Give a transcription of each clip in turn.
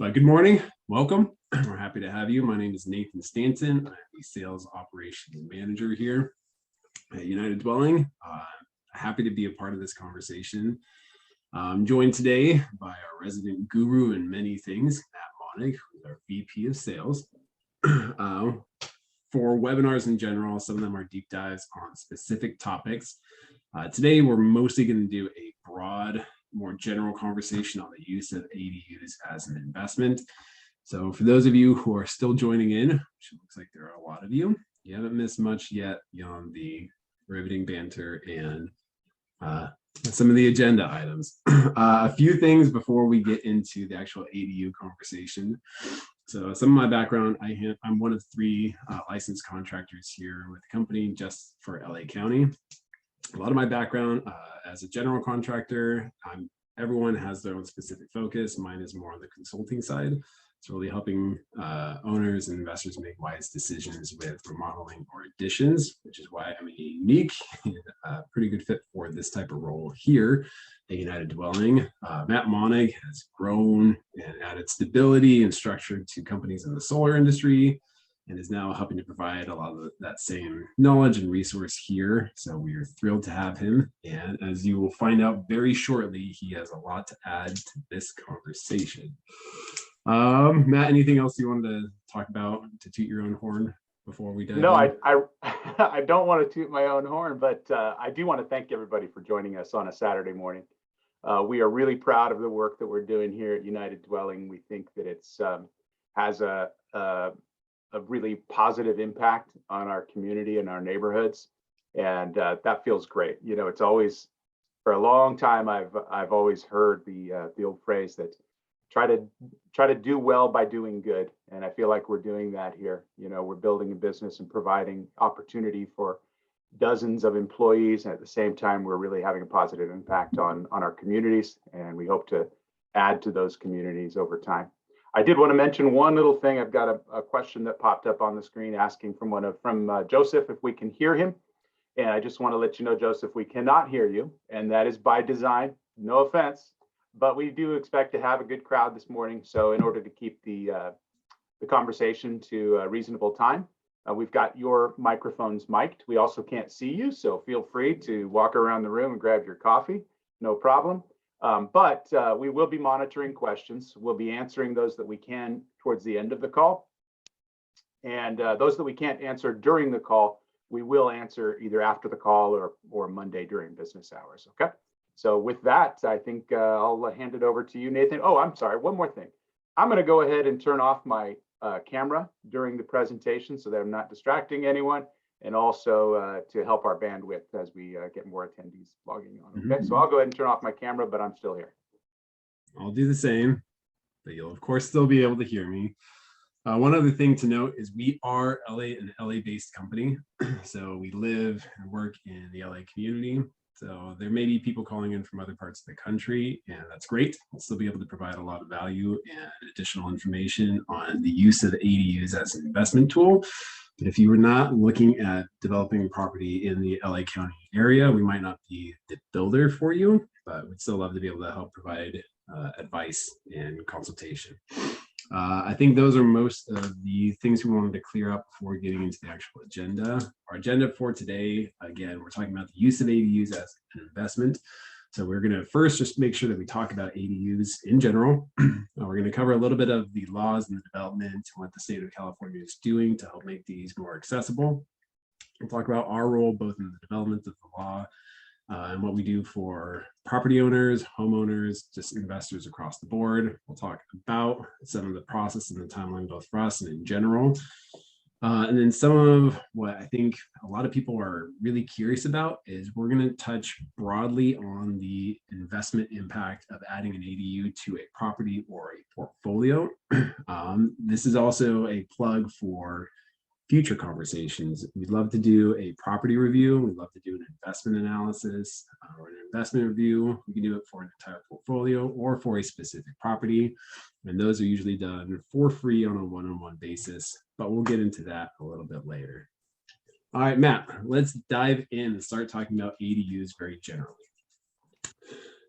But good morning, welcome. We're happy to have you. My name is Nathan Stanton. I'm the Sales Operations Manager here at United Dwelling. Happy to be a part of this conversation. I'm joined today by our resident guru in many things, Matt Monig, who's our VP of Sales. For webinars in general, some of them are deep dives on specific topics. Today, we're mostly going to do a broad, more general conversation on the use of ADUs as an investment. So for those of you who are still joining in, which looks like there are a lot of you, you haven't missed much yet beyond the riveting banter and some of the agenda items. A few things before we get into the actual ADU conversation. So some of my background, I'm one of three licensed contractors here with the company just for LA County. A lot of my background as a general contractor, everyone has their own specific focus. Mine is more on the consulting side. It's really helping owners and investors make wise decisions with remodeling or additions, which is why I'm a unique and pretty good fit for this type of role here at United Dwelling. Matt Monig has grown and added stability and structure to companies in the solar industry, and is now helping to provide a lot of that same knowledge and resource here. So we are thrilled to have him. And as you will find out very shortly, he has a lot to add to this conversation. Matt, anything else you wanted to talk about to toot your own horn before we dive in? No, I don't want to toot my own horn, but I do want to thank everybody for joining us on a Saturday morning. We are really proud of the work that we're doing here at United Dwelling. We think that it's has a really positive impact on our community and our neighborhoods, and that feels great. You know, it's always, for a long time, I've always heard the old phrase that try to do well by doing good, and I feel like we're doing that here. You know, we're building a business and providing opportunity for dozens of employees, and at the same time, we're really having a positive impact on our communities, and we hope to add to those communities over time. I did want to mention one little thing. I've got a question that popped up on the screen asking from Joseph if we can hear him. And I just want to let you know, Joseph, we cannot hear you. And that is by design, no offense, but we do expect to have a good crowd this morning. So in order to keep the conversation to a reasonable time, we've got your microphones mic'd. We also can't see you, so feel free to walk around the room and grab your coffee, no problem. But we will be monitoring questions. We'll be answering those that we can towards the end of the call. And those that we can't answer during the call, we will answer either after the call or Monday during business hours, okay? So with that, I think I'll hand it over to you, Nathan. Oh, I'm sorry, one more thing. I'm gonna go ahead and turn off my camera during the presentation so that I'm not distracting anyone, and also to help our bandwidth as we get more attendees logging on. Okay, so I'll go ahead and turn off my camera, but I'm still here. I'll do the same, but you'll of course still be able to hear me. One other thing to note is we are an LA-based company, so we live and work in the LA community. So there may be people calling in from other parts of the country, and that's great. We'll still be able to provide a lot of value and additional information on the use of ADUs as an investment tool. But if you were not looking at developing property in the LA County area, we might not be the builder for you, but we'd still love to be able to help provide advice and consultation. I think those are most of the things we wanted to clear up before getting into the actual agenda. Our agenda for today, again, we're talking about the use of ADUs as an investment. So we're going to first just make sure that we talk about ADUs in general. We're going to cover a little bit of the laws and the development and what the state of California is doing to help make these more accessible. We'll talk about our role both in the development of the law and what we do for property owners, homeowners, just investors across the board. We'll talk about some of the process and the timeline both for us and in general. And then some of what I think a lot of people are really curious about is we're going to touch broadly on the investment impact of adding an ADU to a property or a portfolio. This is also a plug for future conversations. We'd love to do a property review. We'd love to do an investment analysis or an investment review. We can do it for an entire portfolio or for a specific property. And those are usually done for free on a one-on-one basis, but we'll get into that a little bit later. All right, Matt, let's dive in and start talking about ADUs very generally.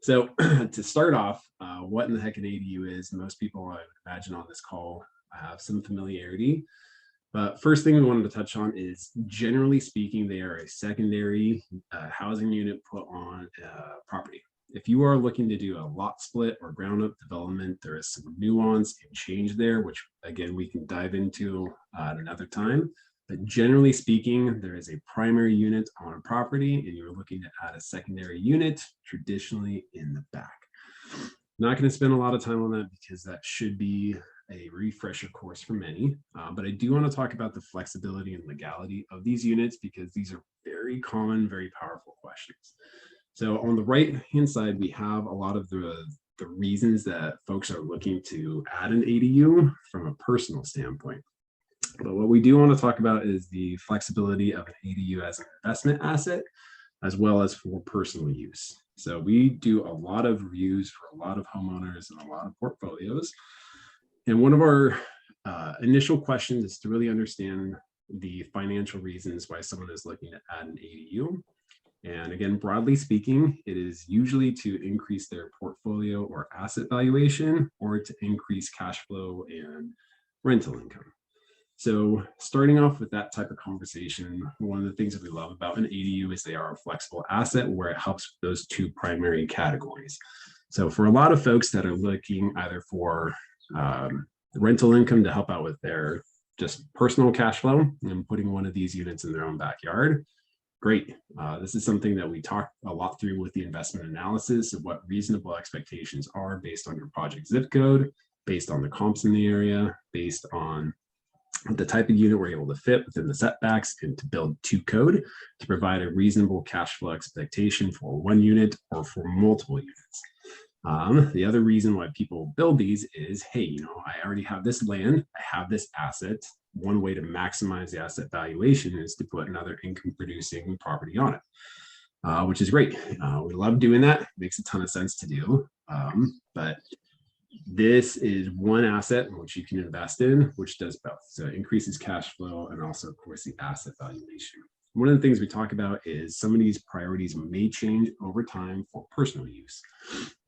So to start off, what in the heck an ADU is, most people I would imagine on this call have some familiarity. But first thing we wanted to touch on is, generally speaking, they are a secondary housing unit put on property. If you are looking to do a lot split or ground up development, there is some nuance and change there, which again, we can dive into at another time. But generally speaking, there is a primary unit on a property and you're looking to add a secondary unit, traditionally in the back. Not going to spend a lot of time on that because that should be a refresher course for many, but I do want to talk about the flexibility and legality of these units because these are very common, very powerful questions. So on the right hand side, we have a lot of the reasons that folks are looking to add an ADU from a personal standpoint. But what we do want to talk about is the flexibility of an ADU as an investment asset, as well as for personal use. So we do a lot of reviews for a lot of homeowners and a lot of portfolios. And one of our initial questions is to really understand the financial reasons why someone is looking to add an ADU. And again, broadly speaking, it is usually to increase their portfolio or asset valuation or to increase cash flow and rental income. So starting off with that type of conversation, one of the things that we love about an ADU is they are a flexible asset where it helps with those two primary categories. So for a lot of folks that are looking either for rental income to help out with their just personal cash flow and putting one of these units in their own backyard, great. This is something that we talk a lot through with the investment analysis of what reasonable expectations are based on your project zip code, based on the comps in the area, based on the type of unit we're able to fit within the setbacks, and to build to code to provide a reasonable cash flow expectation for one unit or for multiple units. The other reason why people build these is, hey, I already have this land, I have this asset. One way to maximize the asset valuation is to put another income producing property on it, which is great. We love doing that. It makes a ton of sense to do. But this is one asset in which you can invest in, which does both. So it increases cash flow and also, of course, the asset valuation. One of the things we talk about is some of these priorities may change over time for personal use.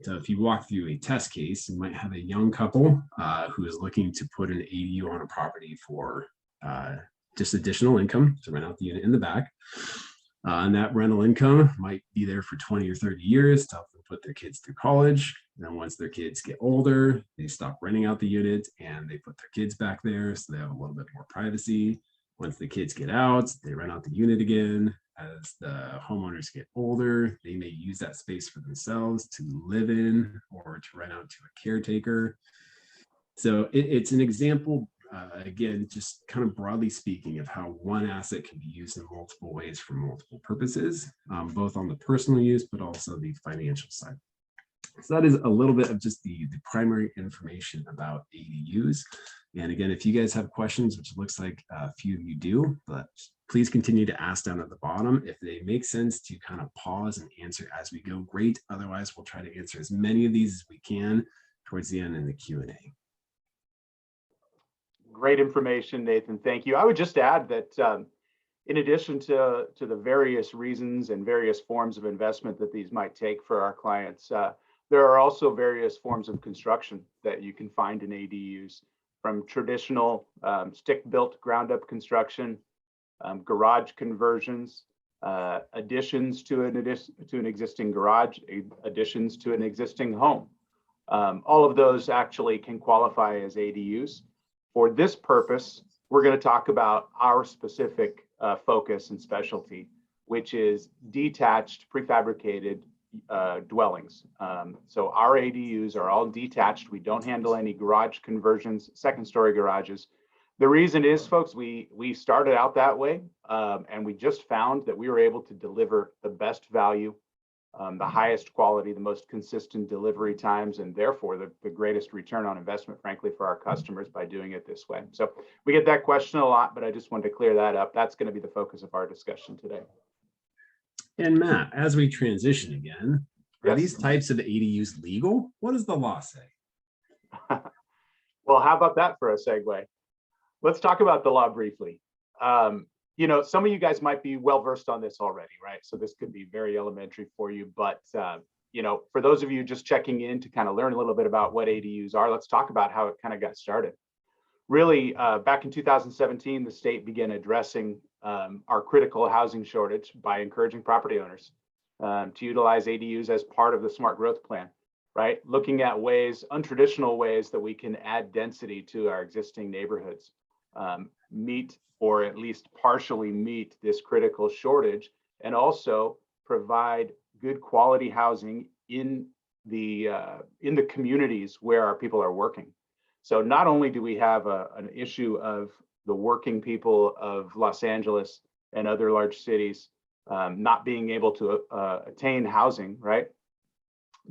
So if you walk through a test case, you might have a young couple who is looking to put an ADU on a property for just additional income to rent out the unit in the back. And that rental income might be there for 20 or 30 years to help them put their kids through college. And then once their kids get older, they stop renting out the unit and they put their kids back there so they have a little bit more privacy. Once the kids get out, they rent out the unit again. As the homeowners get older, they may use that space for themselves to live in or to rent out to a caretaker. So it's an example, again, just kind of broadly speaking, of how one asset can be used in multiple ways for multiple purposes, both on the personal use, but also the financial side. So that is a little bit of just the primary information about ADUs. And again, if you guys have questions, which looks like a few of you do, but please continue to ask down at the bottom. If they make sense to kind of pause and answer as we go, great. Otherwise, we'll try to answer as many of these as we can towards the end in the Q&A. Great information, Nathan. Thank you. I would just add that in addition to the various reasons and various forms of investment that these might take for our clients, there are also various forms of construction that you can find in ADUs, from traditional stick-built ground-up construction, garage conversions, additions to an existing garage, additions to an existing home. All of those actually can qualify as ADUs. For this purpose, we're going to talk about our specific focus and specialty, which is detached prefabricated dwellings. So our ADUs are all detached. We don't handle any garage conversions, second-story garages. The reason is, folks, we started out that way, and we just found that we were able to deliver the best value, the highest quality, the most consistent delivery times, and therefore the greatest return on investment, frankly, for our customers by doing it this way. So we get that question a lot, but I just wanted to clear that up. That's going to be the focus of our discussion today. And Matt, as we transition again, are Yes. these types of ADUs legal? What does the law say? Well, how about that for a segue? Let's talk about the law briefly. Some of you guys might be well versed on this already, right? So this could be very elementary for you, but for those of you just checking in to kind of learn a little bit about what ADUs are, let's talk about how it kind of got started. Really, back in 2017, the state began addressing our critical housing shortage by encouraging property owners to utilize ADUs as part of the smart growth plan, right? Looking at ways, untraditional ways that we can add density to our existing neighborhoods, meet or at least partially meet this critical shortage, and also provide good quality housing in the communities where our people are working. So not only do we have an issue of the working people of Los Angeles and other large cities not being able to attain housing, right?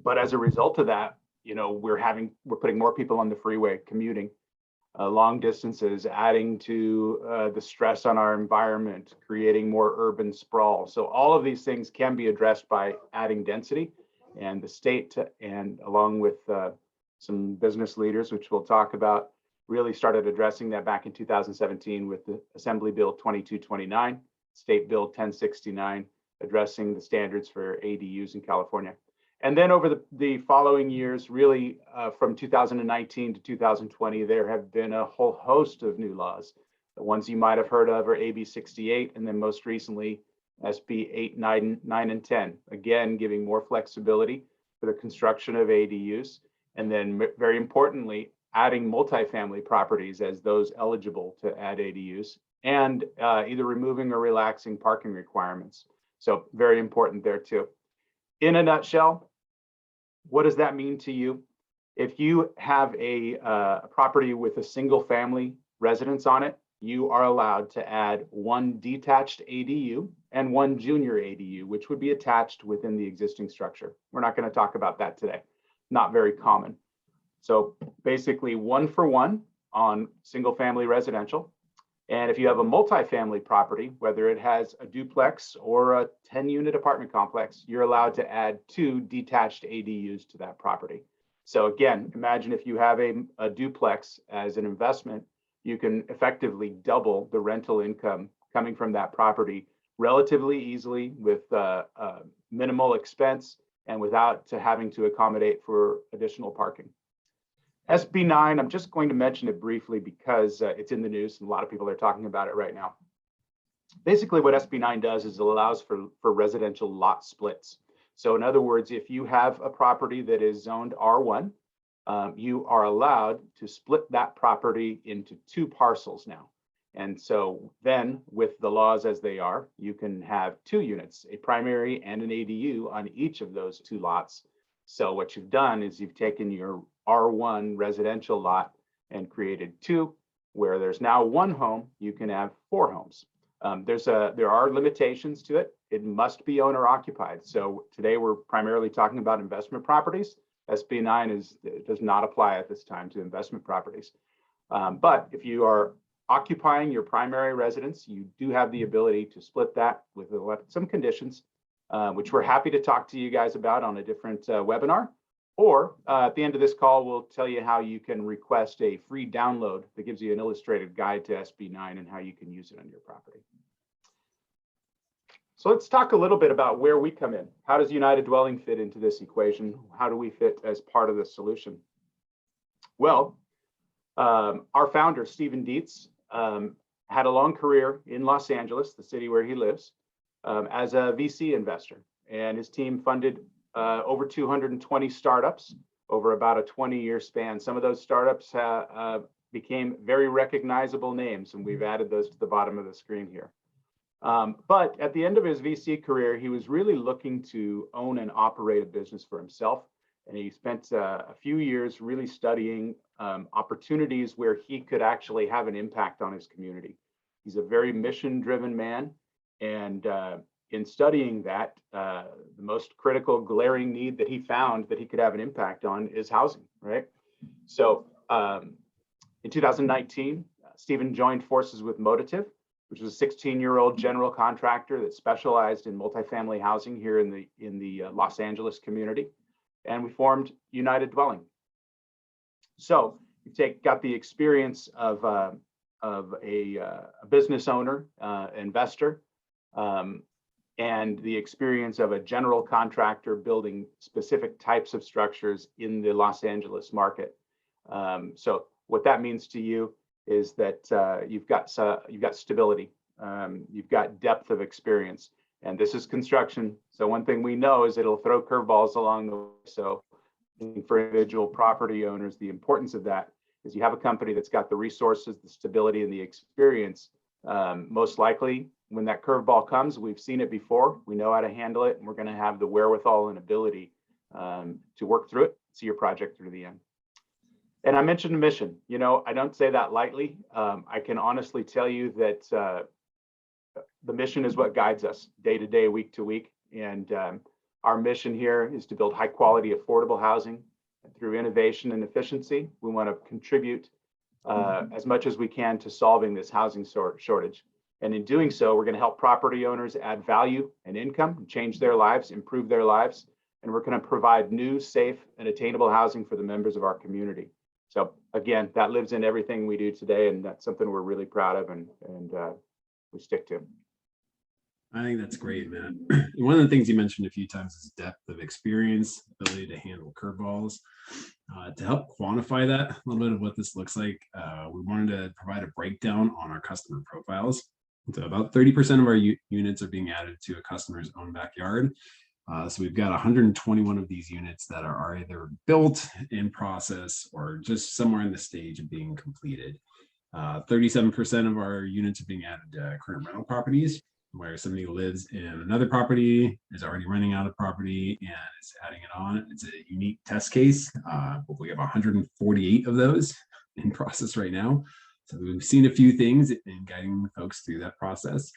But as a result of that, we're putting more people on the freeway commuting long distances, adding to the stress on our environment, creating more urban sprawl. So all of these things can be addressed by adding density, and the state, and along with some business leaders, which we'll talk about, really started addressing that back in 2017 with the Assembly Bill 2229, State Bill 1069, addressing the standards for ADUs in California. And then over the following years, really from 2019 to 2020, there have been a whole host of new laws. The ones you might have heard of are AB 68, and then most recently, SB 8, 9, and 10. Again, giving more flexibility for the construction of ADUs. And then very importantly, adding multifamily properties as those eligible to add ADUs, and either removing or relaxing parking requirements. So very important there too. In a nutshell, what does that mean to you? If you have a property with a single family residence on it, you are allowed to add one detached ADU and one junior ADU, which would be attached within the existing structure. We're not going to talk about that today. Not very common. So basically 1 for 1 on single family residential. And if you have a multifamily property, whether it has a duplex or a 10-unit apartment complex, you're allowed to add 2 detached ADUs to that property. So again, imagine if you have a duplex as an investment, you can effectively double the rental income coming from that property relatively easily with minimal expense and without having to accommodate for additional parking. SB 9, I'm just going to mention it briefly because it's in the news and a lot of people are talking about it right now. Basically what SB 9 does is it allows for residential lot splits. So in other words, if you have a property that is zoned R1, you are allowed to split that property into 2 parcels now. And so then with the laws as they are, you can have 2 units, a primary and an ADU on each of those 2 lots. So what you've done is you've taken your R1 residential lot and created 2, where there's now 1 home, you can have 4 homes. There are limitations to it. It must be owner occupied. So today we're primarily talking about investment properties. SB 9 does not apply at this time to investment properties. But if you are occupying your primary residence, you do have the ability to split that with some conditions, which we're happy to talk to you guys about on a different webinar. Or at the end of this call, we'll tell you how you can request a free download that gives you an illustrated guide to SB 9 and how you can use it on your property. So let's talk a little bit about where we come in. How does United Dwelling fit into this equation? How do we fit as part of the solution? Well, our founder, Stephen Dietz, had a long career in Los Angeles, the city where he lives, as a VC investor. And his team funded over 220 startups over about a 20-year span. Some of those startups became very recognizable names, and we've added those to the bottom of the screen here. But at the end of his VC career, he was really looking to own and operate a business for himself. And he spent a few years really studying opportunities where he could actually have an impact on his community. He's a very mission-driven man. And in studying that, the most critical glaring need that he found that he could have an impact on is housing, right? So in 2019, Stephen joined forces with Modative, which was a 16-year-old general contractor that specialized in multifamily housing here in the Los Angeles community. And we formed United Dwelling. So you got the experience of a business owner, investor, and the experience of a general contractor building specific types of structures in the Los Angeles market. So what that means to you is that you've got stability, you've got depth of experience, and this is construction. So one thing we know is it'll throw curveballs along the way. So for individual property owners, the importance of that is you have a company that's got the resources, the stability, and the experience. Most likely, when that curveball comes, we've seen it before, we know how to handle it, and we're going to have the wherewithal and ability to work through it, see your project through the end. And I mentioned mission. You know, I don't say that lightly. I can honestly tell you that the mission is what guides us day to day, week to week. And our mission here is to build high quality, affordable housing through innovation and efficiency. We want to contribute as much as we can to solving this housing shortage. And in doing so, we're going to help property owners add value and income, change their lives, improve their lives. And we're going to provide new, safe, and attainable housing for the members of our community. So again, that lives in everything we do today, and that's something we're really proud of and we stick to. I think that's great, Matt. One of the things you mentioned a few times is depth of experience, ability to handle curveballs. To help quantify that, a little bit of what this looks like, we wanted to provide a breakdown on our customer profiles. So about 30% of our units are being added to a customer's own backyard. So we've got 121 of these units that are either built, in process, or just somewhere in the stage of being completed. 37% of our units are being added to current rental properties, where somebody lives in another property, is already renting out a property, and is adding it on. It's a unique test case, but we have 148 of those in process right now. So we've seen a few things in guiding folks through that process.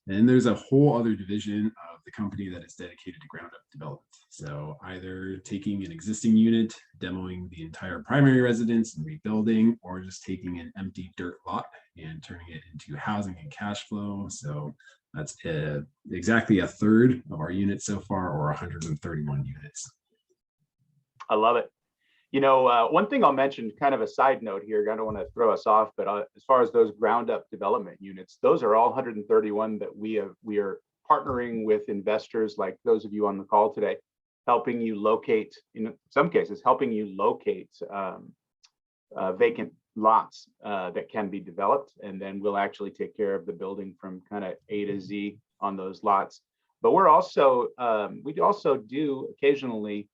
And there's a whole other division of the company that is dedicated to ground up development. So either taking an existing unit, demoing the entire primary residence and rebuilding, or just taking an empty dirt lot and turning it into housing and cash flow. So that's exactly a third of our units so far, or 131 units. I love it. You know, one thing I'll mention, kind of a side note here, I don't want to throw us off, but as far as those ground up development units, those are all 131 that we are partnering with investors like those of you on the call today, helping you locate, in some cases, helping you locate vacant lots that can be developed. And then we'll actually take care of the building from kind of A to Z on those lots. But we're also, we also do occasionally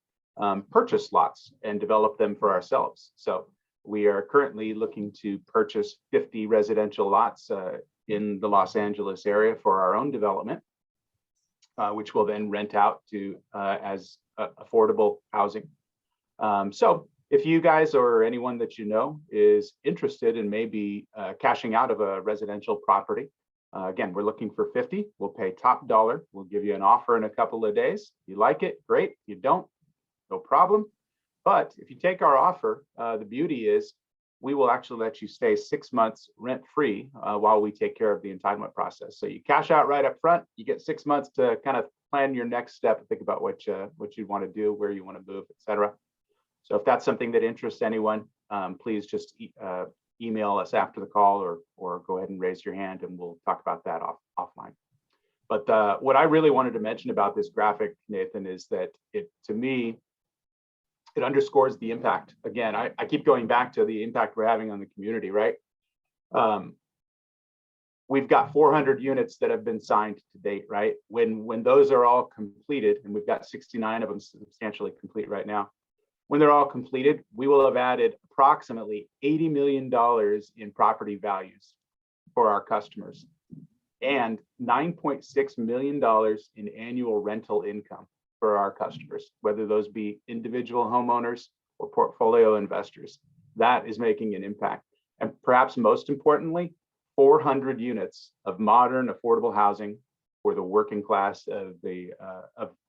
purchase lots and develop them for ourselves. So we are currently looking to purchase 50 residential lots in the Los Angeles area for our own development, which will then rent out to as affordable housing. So if you guys or anyone that you know is interested in maybe cashing out of a residential property, again, we're looking for 50. We'll pay top dollar. We'll give you an offer in a couple of days. If you like it, great. If you don't, no problem. But if you take our offer, the beauty is we will actually let you stay 6 months rent-free while we take care of the entitlement process. So you cash out right up front, you get 6 months to kind of plan your next step and think about what you want to do, where you want to move, etc. So if that's something that interests anyone, please just email us after the call or go ahead and raise your hand and we'll talk about that offline. But what I really wanted to mention about this graphic, Nathan, is that to me, it underscores the impact. Again, I keep going back to the impact we're having on the community, right? We've got 400 units that have been signed to date, right? When those are all completed, and we've got 69 of them substantially complete right now, when they're all completed, we will have added approximately $80 million in property values for our customers and $9.6 million in annual rental income for our customers, whether those be individual homeowners or portfolio investors. That is making an impact. And perhaps most importantly, 400 units of modern affordable housing for the working class of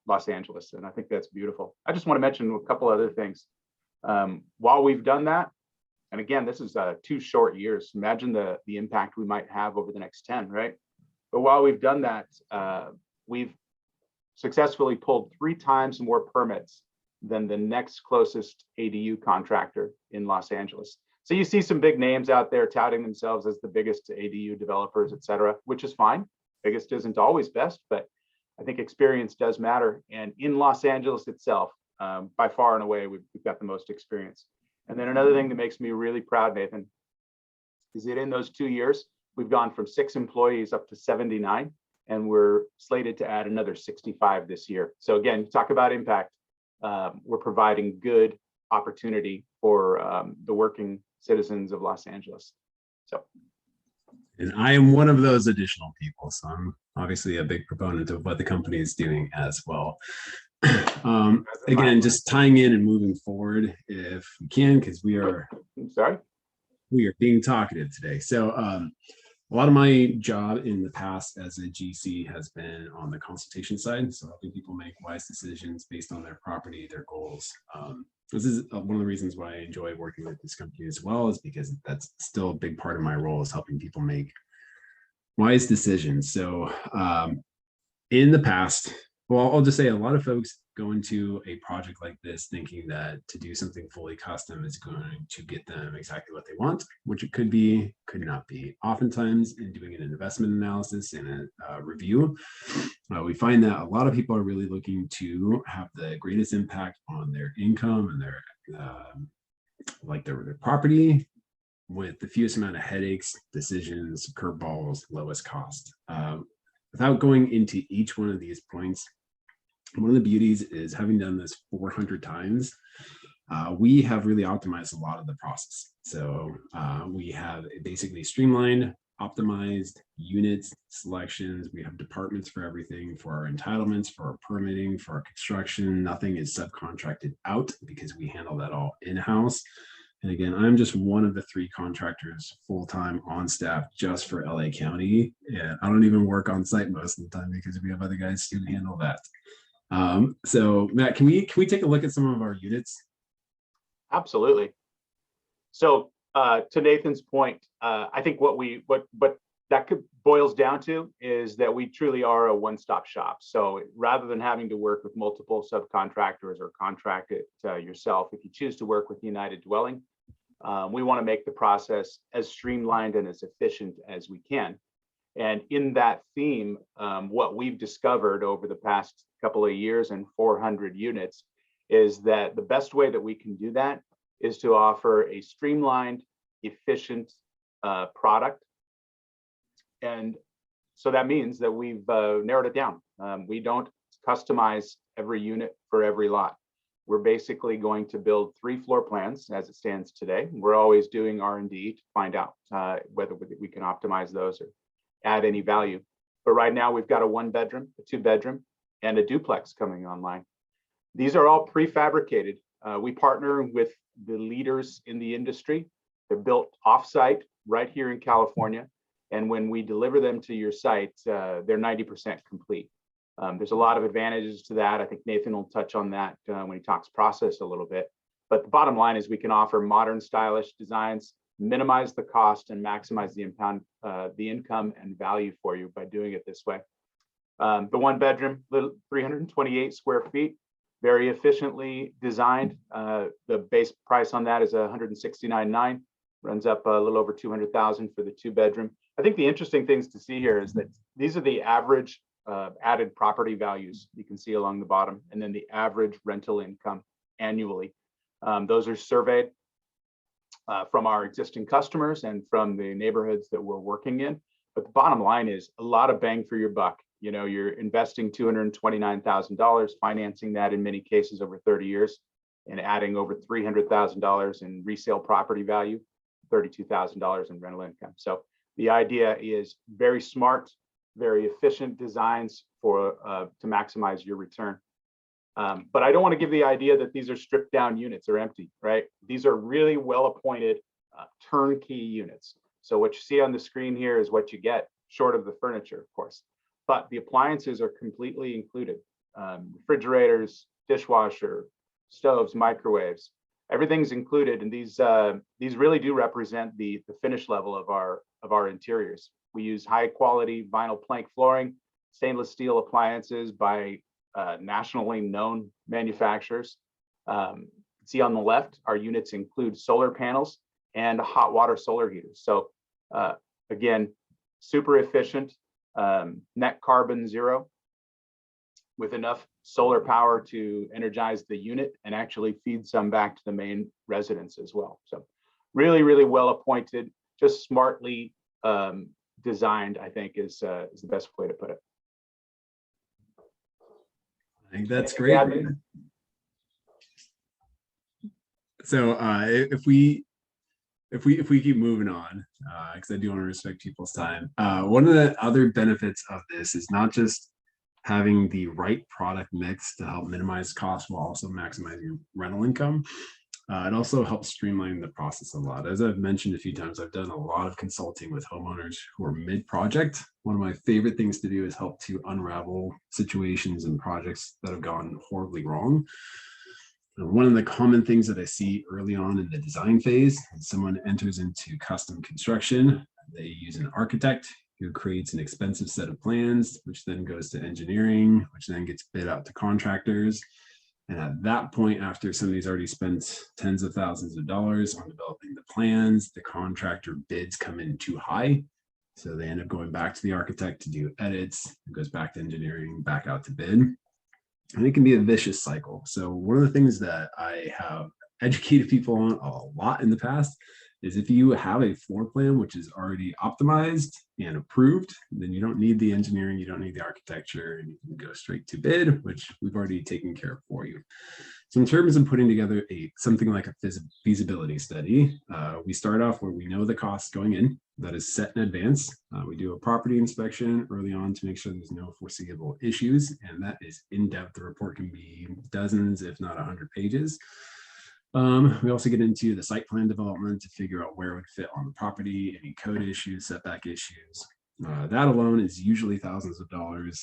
Los Angeles. And I think that's beautiful. I just want to mention a couple other things. While we've done that, and again, this is 2 short years, imagine the impact we might have over the next 10, right? But while we've done that, we've successfully pulled 3 times more permits than the next closest ADU contractor in Los Angeles. So you see some big names out there touting themselves as the biggest ADU developers, et cetera, which is fine. Biggest isn't always best, but I think experience does matter. And in Los Angeles itself, by far and away, we've got the most experience. And then another thing that makes me really proud, Nathan, is that in those 2 years, we've gone from 6 employees up to 79, and we're slated to add another 65 this year. So again, talk about impact. We're providing good opportunity for the working citizens of Los Angeles. So. And I am one of those additional people. So I'm obviously a big proponent of what the company is doing as well. Again, just tying in and moving forward if we can, because we are being talkative today. So a lot of my job in the past as a GC has been on the consultation side, so helping people make wise decisions based on their property, their goals. This is one of the reasons why I enjoy working with this company as well, is because that's still a big part of my role, is helping people make wise decisions. So in the past, well, I'll just say a lot of folks go into a project like this thinking that to do something fully custom is going to get them exactly what they want, which it could be, could not be. Oftentimes in doing an investment analysis and a review, we find that a lot of people are really looking to have the greatest impact on their income and their their property with the fewest amount of headaches, decisions, curveballs, lowest cost. Without going into each one of these points, one of the beauties is, having done this 400 times, we have really optimized a lot of the process. So we have basically streamlined, optimized units, selections. We have departments for everything, for our entitlements, for our permitting, for our construction. Nothing is subcontracted out because we handle that all in-house. And again, I'm just one of the 3 contractors full-time on staff just for LA County. And I don't even work on site most of the time because we have other guys who handle that. So Matt, can we take a look at some of our units? Absolutely. So to Nathan's point, I think what that boils down to is that we truly are a one-stop shop. So rather than having to work with multiple subcontractors or contract it yourself, if you choose to work with United Dwelling, we want to make the process as streamlined and as efficient as we can. And in that theme, what we've discovered over the past couple of years and 400 units is that the best way that we can do that is to offer a streamlined, efficient product. And so that means that we've narrowed it down. We don't customize every unit for every lot. We're basically going to build 3 floor plans as it stands today. We're always doing R&D to find out whether we can optimize those or add any value. But right now we've got a 1-bedroom, a 2-bedroom, and a duplex coming online. These are all prefabricated. We partner with the leaders in the industry. They're built offsite right here in California. And when we deliver them to your site, they're 90% complete. There's a lot of advantages to that. I think Nathan will touch on that when he talks process a little bit. But the bottom line is we can offer modern, stylish designs, minimize the cost, and maximize the income and value for you by doing it this way. The 1-bedroom, 328 square feet, very efficiently designed. The base price on that is $169,900, runs up a little over $200,000 for the 2-bedroom. I think the interesting things to see here is that these are the average added property values you can see along the bottom, and then the average rental income annually. Those are surveyed from our existing customers and from the neighborhoods that we're working in. But the bottom line is a lot of bang for your buck. You know, you're investing $229,000, financing that in many cases over 30 years, and adding over $300,000 in resale property value, $32,000 in rental income. So the idea is very smart, very efficient designs for to maximize your return. But I don't want to give the idea that these are stripped down units or empty, right? These are really well-appointed turnkey units. So what you see on the screen here is what you get, short of the furniture, of course. But the appliances are completely included. Refrigerators, dishwasher, stoves, microwaves, everything's included. And these really do represent the finish level of our interiors. We use high quality vinyl plank flooring, stainless steel appliances by nationally known manufacturers. See on the left, our units include solar panels and hot water solar heaters. So again, super efficient, net carbon zero. with enough solar power to energize the unit and actually feed some back to the main residence as well. So really, really well appointed, just smartly designed, I think is the best way to put it. I think that's great. So if we keep moving on, because I do want to respect people's time, one of the other benefits of this is not just having the right product mix to help minimize costs while also maximizing rental income. It also helps streamline the process a lot. As I've mentioned a few times, I've done a lot of consulting with homeowners who are mid-project. One of my favorite things to do is help to unravel situations and projects that have gone horribly wrong. One of the common things that I see early on in the design phase, someone enters into custom construction, they use an architect who creates an expensive set of plans, which then goes to engineering, which then gets bid out to contractors. And at that point, after somebody's already spent tens of thousands of dollars on developing the plans, the contractor bids come in too high. So they end up going back to the architect to do edits. It goes back to engineering, back out to bid. And it can be a vicious cycle. So one of the things that I have educated people on a lot in the past is if you have a floor plan which is already optimized and approved, then you don't need the engineering, you don't need the architecture, and you can go straight to bid, which we've already taken care of for you. So in terms of putting together something like a feasibility study, we start off where we know the costs going in, that is set in advance. We do a property inspection early on to make sure there's no foreseeable issues, and that is in-depth. The report can be dozens, if not 100 pages. We also get into the site plan development to figure out where it would fit on the property, any code issues, setback issues. That alone is usually thousands of dollars.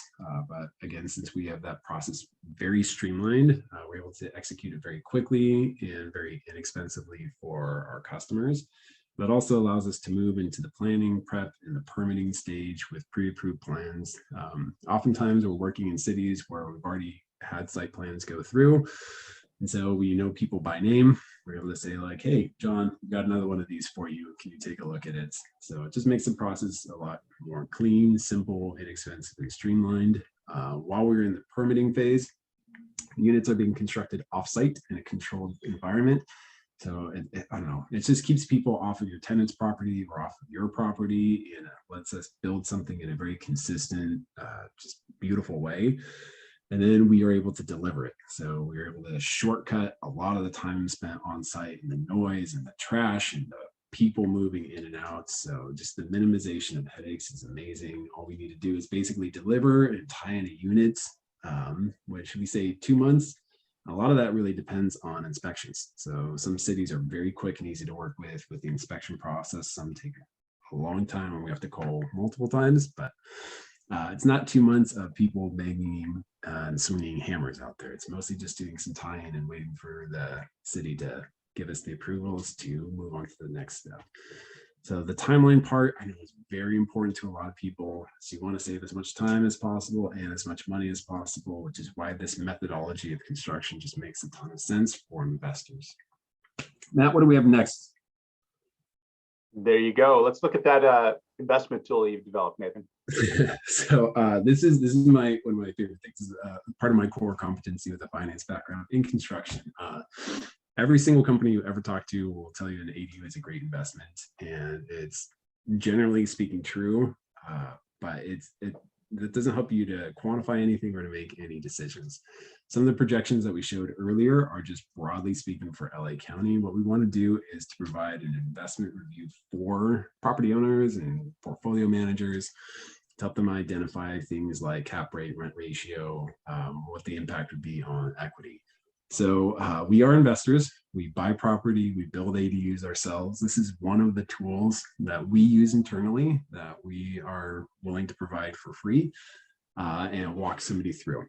But again, since we have that process very streamlined, we're able to execute it very quickly and very inexpensively for our customers. That also allows us to move into the planning, prep, and the permitting stage with pre-approved plans. Oftentimes we're working in cities where we've already had site plans go through. And so we know people by name. We're able to say like, hey, John, we've got another one of these for you. Can you take a look at it? So it just makes the process a lot more clean, simple, inexpensively streamlined. While we're in the permitting phase, units are being constructed offsite in a controlled environment. So I don't know, it just keeps people off of your tenant's property or off of your property, and it lets us build something in a very consistent, just beautiful way. And then we are able to deliver it. So we are able to shortcut a lot of the time spent on site and the noise and the trash and the people moving in and out. So just the minimization of headaches is amazing. All we need to do is basically deliver and tie in a unit, which we say 2 months. A lot of that really depends on inspections. So some cities are very quick and easy to work with the inspection process. Some take a long time and we have to call multiple times, but it's not 2 months of people banging and swinging hammers out there. It's mostly just doing some tie-in and waiting for the city to give us the approvals to move on to the next step. So the timeline part, I know, is very important to a lot of people. So you want to save as much time as possible and as much money as possible, which is why this methodology of construction just makes a ton of sense for investors. Matt, what do we have next? There you go. Let's look at that investment tool you've developed, Nathan. So this is one of my favorite things. Part of my core competency with a finance background in construction. Every single company you ever talk to will tell you an ADU is a great investment, and it's generally speaking true, but that doesn't help you to quantify anything or to make any decisions. Some of the projections that we showed earlier are just broadly speaking for LA County. What we want to do is to provide an investment review for property owners and portfolio managers to help them identify things like cap rate, rent ratio, what the impact would be on equity. So we are investors. We buy property, we build ADUs ourselves. This is one of the tools that we use internally that we are willing to provide for free and walk somebody through.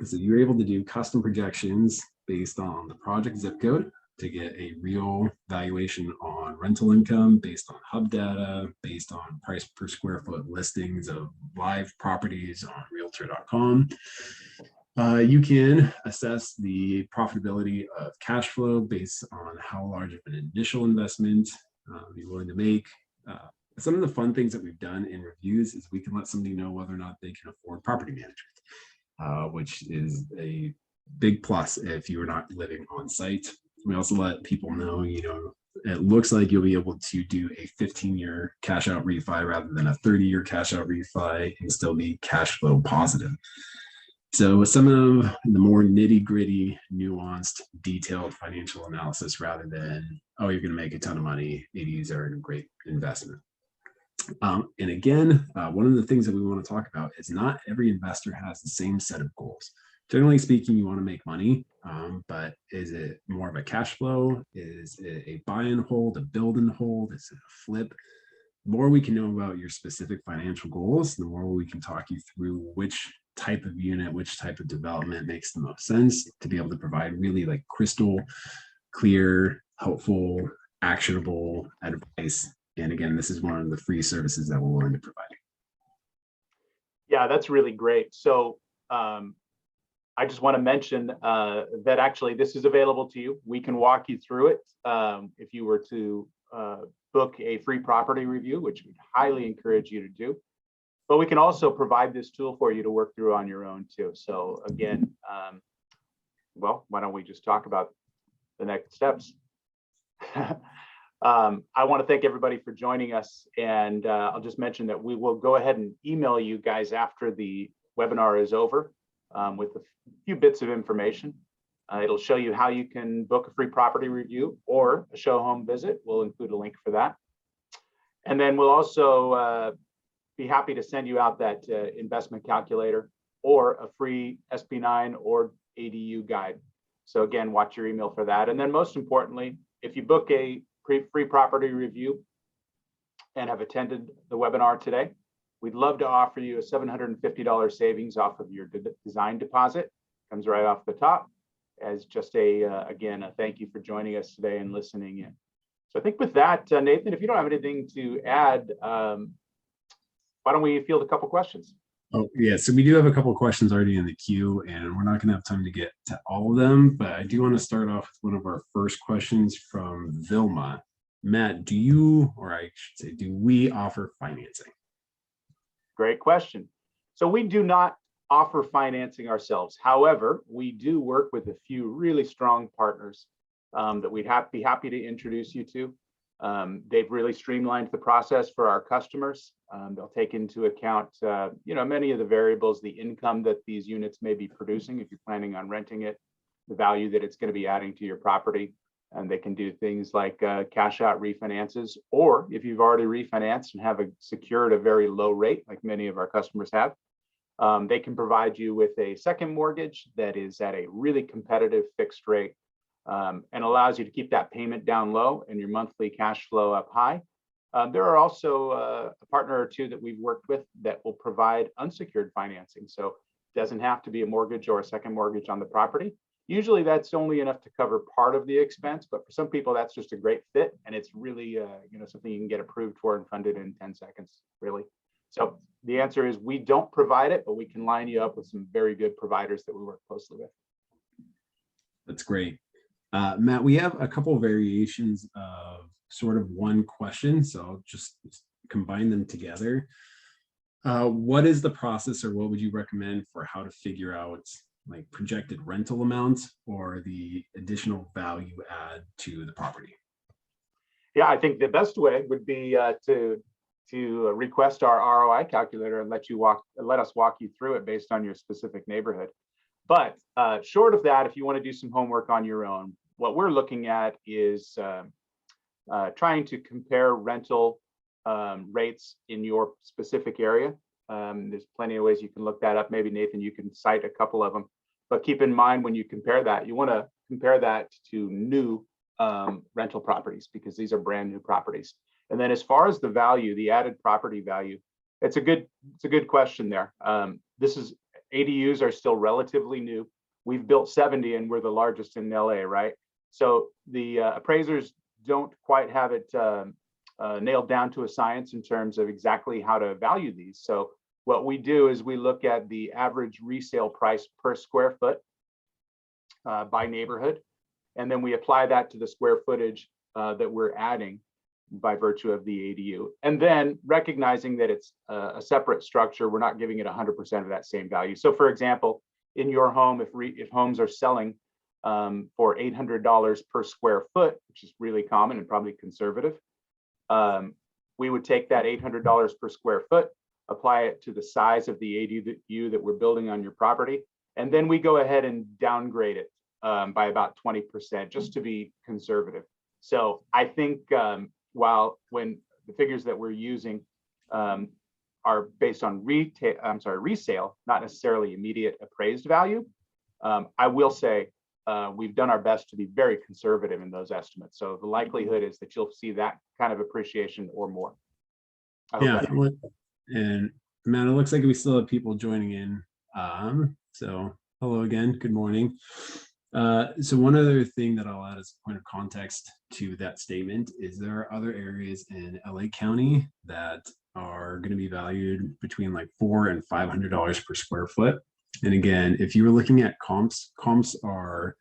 So you're able to do custom projections based on the project zip code to get a real valuation on rental income based on hub data, based on price per square foot listings of live properties on realtor.com. You can assess the profitability of cash flow based on how large of an initial investment you're willing to make. Some of the fun things that we've done in reviews is we can let somebody know whether or not they can afford property management. which is a big plus if you are not living on site. We also let people know, it looks like you'll be able to do a 15-year cash out refi rather than a 30-year cash out refi and still be cash flow positive. So some of the more nitty gritty, nuanced, detailed financial analysis rather than, oh, you're going to make a ton of money. ADUs are a great investment. And again, one of the things that we want to talk about is not every investor has the same set of goals. Generally speaking, you want to make money, but is it more of a cash flow? Is it a buy and hold, a build and hold? Is it a flip? The more we can know about your specific financial goals, the more we can talk you through which type of unit, which type of development makes the most sense to be able to provide really like crystal clear, helpful, actionable advice. And again, this is one of the free services that we're willing to provide. Yeah, that's really great. So I just want to mention that actually this is available to you. We can walk you through it if you were to book a free property review, which we highly encourage you to do. But we can also provide this tool for you to work through on your own too. So again, well, why don't we just talk about the next steps? I want to thank everybody for joining us, and I'll just mention that we will go ahead and email you guys after the webinar is over with a few bits of information. It'll show you how you can book a free property review or a show home visit. We'll include a link for that. And then we'll also be happy to send you out that investment calculator or a free SB9 or ADU guide. So again, watch your email for that. And then most importantly, if you book a free property review and have attended the webinar today, we'd love to offer you a $750 savings off of your design deposit. Comes right off the top as just again, a thank you for joining us today and listening in. So I think with that, Nathan, if you don't have anything to add, why don't we field a couple questions? Oh, yeah. So we do have a couple of questions already in the queue, and we're not going to have time to get to all of them, but I do want to start off with one of our first questions from Vilma. Matt, do you, or I should say, do we offer financing? Great question. So we do not offer financing ourselves. However, we do work with a few really strong partners that we'd be happy to introduce you to. They've really streamlined the process for our customers. They'll take into account, many of the variables, the income that these units may be producing if you're planning on renting it, the value that it's going to be adding to your property. And they can do things like cash out refinances, or if you've already refinanced and have secured a very low rate, like many of our customers have, they can provide you with a second mortgage that is at a really competitive fixed rate and allows you to keep that payment down low and your monthly cash flow up high. There are also a partner or two that we've worked with that will provide unsecured financing. So it doesn't have to be a mortgage or a second mortgage on the property. Usually that's only enough to cover part of the expense, but for some people that's just a great fit, and it's really something you can get approved for and funded in 10 seconds, really. So the answer is we don't provide it, but we can line you up with some very good providers that we work closely with. That's great. Matt, we have a couple of variations of sort of one question, so I'll just combine them together. What is the process, or what would you recommend for how to figure out like projected rental amounts or the additional value add to the property? Yeah, I think the best way would be to request our ROI calculator and let us walk you through it based on your specific neighborhood. But short of that, if you want to do some homework on your own, what we're looking at is trying to compare rental rates in your specific area. There's plenty of ways you can look that up. Maybe Nathan, you can cite a couple of them. But keep in mind when you compare that, you want to compare that to new rental properties because these are brand new properties. And then as far as the value, the added property value, it's a good question there. ADUs are still relatively new. We've built 70 and we're the largest in LA, right? So the appraisers don't quite have it nailed down to a science in terms of exactly how to value these. So what we do is we look at the average resale price per square foot by neighborhood, and then we apply that to the square footage that we're adding by virtue of the ADU. And then recognizing that it's a separate structure, we're not giving it 100% of that same value. So for example, in your home if homes are selling for $800 per square foot, which is really common and probably conservative. We would take that $800 per square foot, apply it to the size of the ADU that we're building on your property, and then we go ahead and downgrade it by about 20% just to be conservative. So I think when the figures that we're using are based on resale, not necessarily immediate appraised value, I will say we've done our best to be very conservative in those estimates. So the likelihood is that you'll see that kind of appreciation or more. Yeah, and man, it looks like we still have people joining in. So hello again, good morning. So one other thing that I'll add as a point of context to that statement is there are other areas in LA County that are going to be valued between like $400 and $500 per square foot. And again, if you were looking at comps are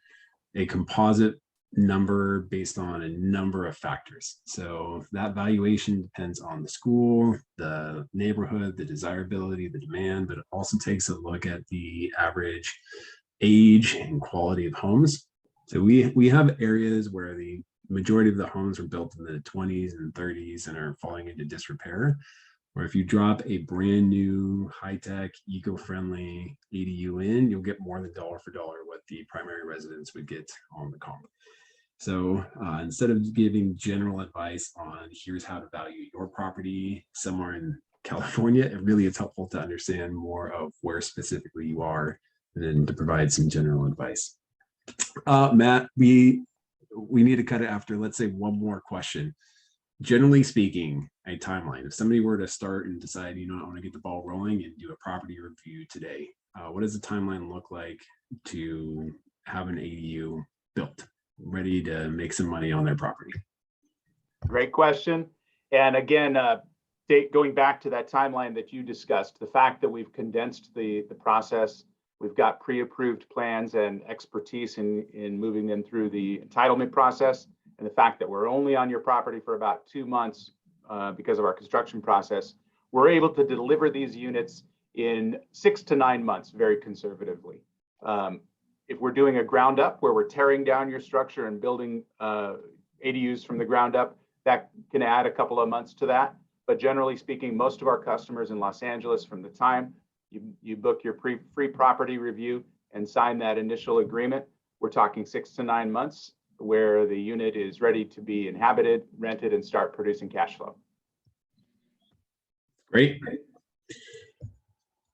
a composite number based on a number of factors. So that valuation depends on the school, the neighborhood, the desirability, the demand, but it also takes a look at the average age and quality of homes. So we have areas where the majority of the homes were built in the 20s and 30s and are falling into disrepair. Or if you drop a brand new, high-tech, eco-friendly ADU in, you'll get more than dollar for dollar what the primary residence would get on the comp. So instead of giving general advice on here's how to value your property somewhere in California, it really is helpful to understand more of where specifically you are and then to provide some general advice. Matt, we need to cut it after, let's say, one more question. Generally speaking, a timeline. If somebody were to start and decide, I want to get the ball rolling and do a property review today, what does the timeline look like to have an ADU built, ready to make some money on their property? Great question. And again, going back to that timeline that you discussed, the fact that we've condensed the process, we've got pre-approved plans and expertise in moving them through the entitlement process, and the fact that we're only on your property for about 2 months because of our construction process, we're able to deliver these units in 6 to 9 months, very conservatively. If we're doing a ground up where we're tearing down your structure and building ADUs from the ground up, that can add a couple of months to that. But generally speaking, most of our customers in Los Angeles, from the time you book your free property review and sign that initial agreement, we're talking 6 to 9 months where the unit is ready to be inhabited, rented, and start producing cash flow. Great.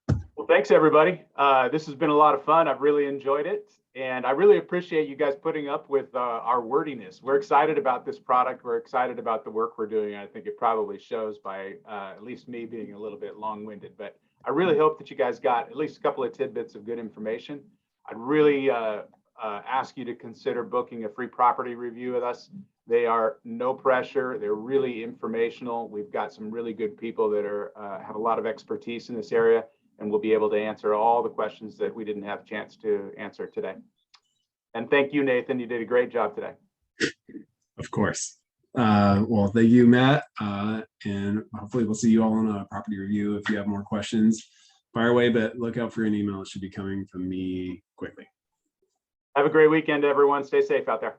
Well, thanks everybody. This has been a lot of fun. I've really enjoyed it. And I really appreciate you guys putting up with our wordiness. We're excited about this product. We're excited about the work we're doing. I think it probably shows by at least me being a little bit long-winded, but I really hope that you guys got at least a couple of tidbits of good information. I'd really ask you to consider booking a free property review with us. They are no pressure. They're really informational. We've got some really good people that have a lot of expertise in this area, and we'll be able to answer all the questions that we didn't have a chance to answer today. And thank you, Nathan. You did a great job today. Of course. Well, thank you, Matt. And hopefully we'll see you all on a property review. If you have more questions, fire away, but look out for an email. It should be coming from me quickly. Have a great weekend, everyone. Stay safe out there.